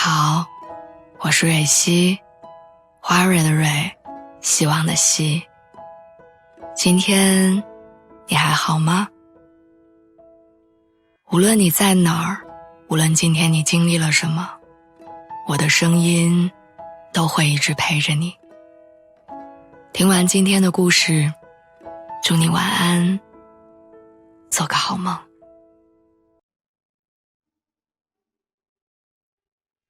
好，我是蕊希，花蕊的蕊，希望的希。今天你还好吗？无论你在哪儿，无论今天你经历了什么，我的声音都会一直陪着你。听完今天的故事，祝你晚安，做个好梦。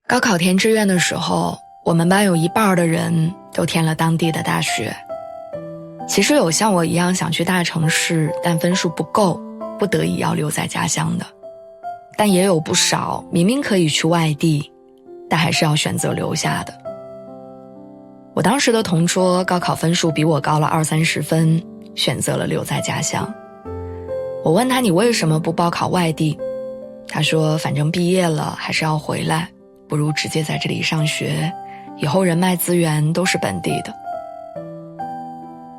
高考填志愿的时候，我们班有一半的人都填了当地的大学。其实有像我一样想去大城市，但分数不够，不得已要留在家乡的。但也有不少明明可以去外地，但还是要选择留下的。我当时的同桌高考分数比我高了20-30分，选择了留在家乡。我问他，你为什么不报考外地？他说，反正毕业了还是要回来，不如直接在这里上学，以后人脉资源都是本地的。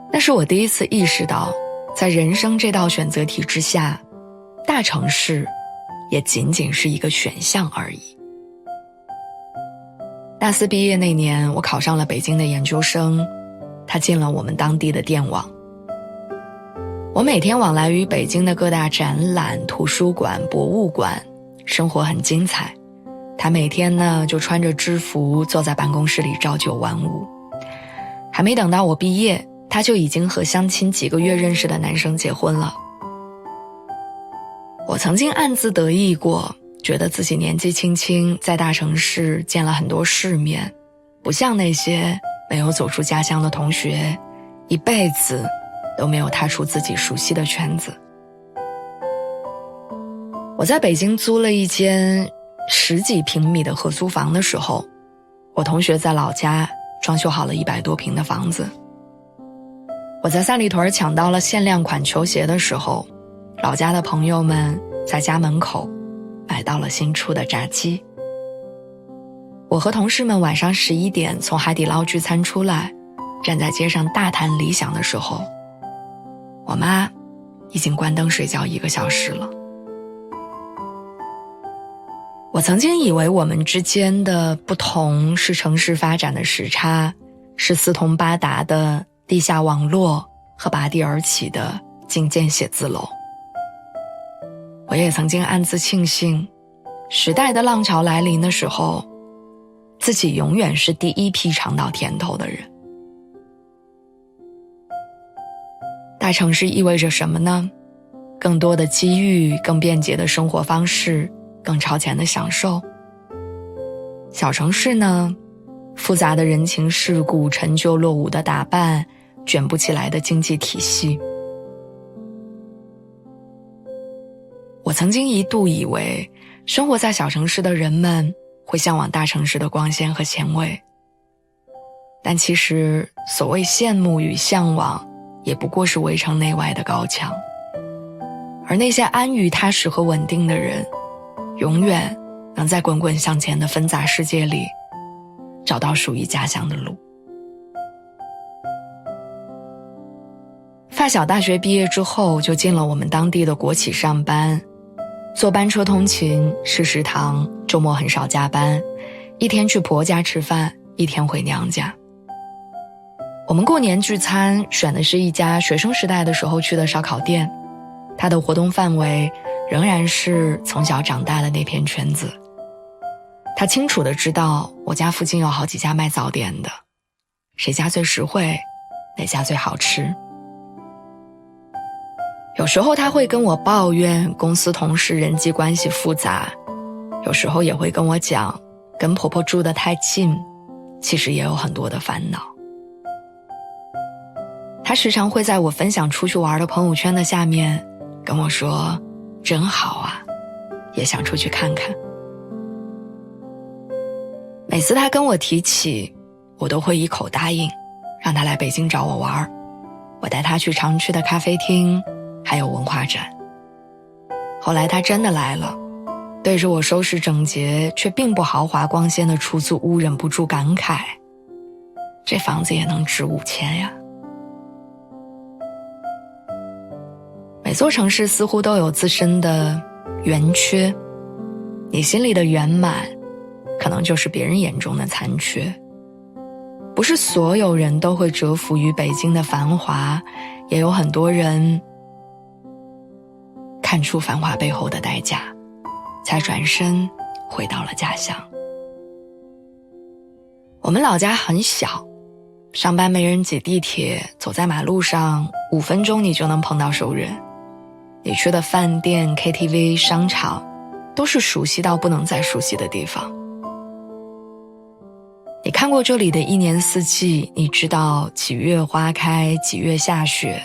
那是我第一次意识到，在人生这道选择题之下，大城市也仅仅是一个选项而已。大四毕业那年，我考上了北京的研究生，他进了我们当地的电网。我每天往来于北京的各大展览、图书馆、博物馆，生活很精彩。他每天呢就穿着制服坐在办公室里朝九晚五。还没等到我毕业，他就已经和相亲几个月认识的男生结婚了。我曾经暗自得意过，觉得自己年纪轻轻在大城市见了很多世面，不像那些没有走出家乡的同学，一辈子都没有踏出自己熟悉的圈子。我在北京租了一间10几平米的合租房的时候，我同学在老家装修好了100多平的房子。我在三里屯抢到了限量款球鞋的时候，老家的朋友们在家门口买到了新出的炸鸡。我和同事们晚上11点从海底捞聚餐出来，站在街上大谈理想的时候，我妈已经关灯睡觉1个小时了。我曾经以为我们之间的不同是城市发展的时差，是四通八达的地下网络和拔地而起的精建写字楼。我也曾经暗自庆幸，时代的浪潮来临的时候，自己永远是第一批尝到甜头的人。大城市意味着什么呢？更多的机遇，更便捷的生活方式，更超前的享受。小城市呢，复杂的人情世故，陈旧落伍的打扮，卷不起来的经济体系。我曾经一度以为，生活在小城市的人们会向往大城市的光鲜和前卫。但其实，所谓羡慕与向往，也不过是围城内外的高墙。而那些安于踏实和稳定的人，永远能在滚滚向前的纷杂世界里，找到属于家乡的路。发小大学毕业之后，就进了我们当地的国企上班，坐班车通勤，吃食堂，周末很少加班，一天去婆家吃饭，一天回娘家。我们过年聚餐选的是一家学生时代的时候去的烧烤店，它的活动范围仍然是从小长大的那片圈子。他清楚地知道我家附近有好几家卖早点的，谁家最实惠，哪家最好吃。有时候他会跟我抱怨公司同事人际关系复杂，有时候也会跟我讲跟婆婆住得太近，其实也有很多的烦恼。他时常会在我分享出去玩的朋友圈的下面跟我说，真好啊，也想出去看看。每次他跟我提起，我都会一口答应，让他来北京找我玩。我带他去常去的咖啡厅，还有文化展。后来他真的来了，对着我收拾整洁却并不豪华光鲜的出租屋忍不住感慨，这房子也能值5000呀。每座城市似乎都有自身的圆缺，你心里的圆满可能就是别人眼中的残缺。不是所有人都会折服于北京的繁华，也有很多人看出繁华背后的代价，才转身回到了家乡。我们老家很小，上班没人挤地铁，走在马路上5分钟你就能碰到熟人。你去的饭店、KTV、商场都是熟悉到不能再熟悉的地方。你看过这里的一年四季，你知道几月花开，几月下雪，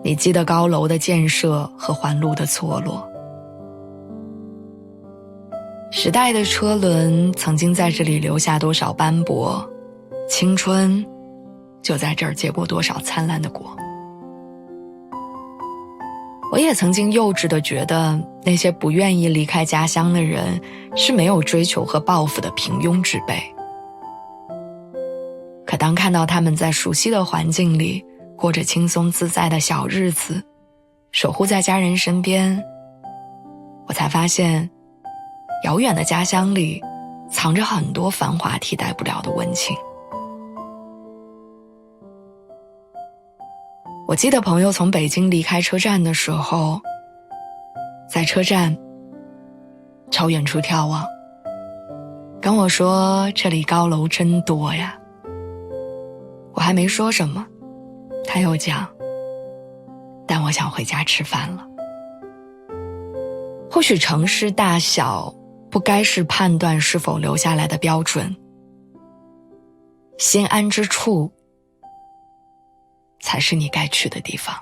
你记得高楼的建设和环路的错落。时代的车轮曾经在这里留下多少斑驳，青春就在这儿结过多少灿烂的果。我也曾经幼稚地觉得那些不愿意离开家乡的人是没有追求和抱负的平庸之辈。可当看到他们在熟悉的环境里过着轻松自在的小日子，守护在家人身边，我才发现遥远的家乡里藏着很多繁华替代不了的温情。我记得朋友从北京离开车站的时候，在车站朝远处眺望，跟我说这里高楼真多呀。我还没说什么，他又讲，但我想回家吃饭了。或许城市大小不该是判断是否留下来的标准，心安之处才是你该去的地方。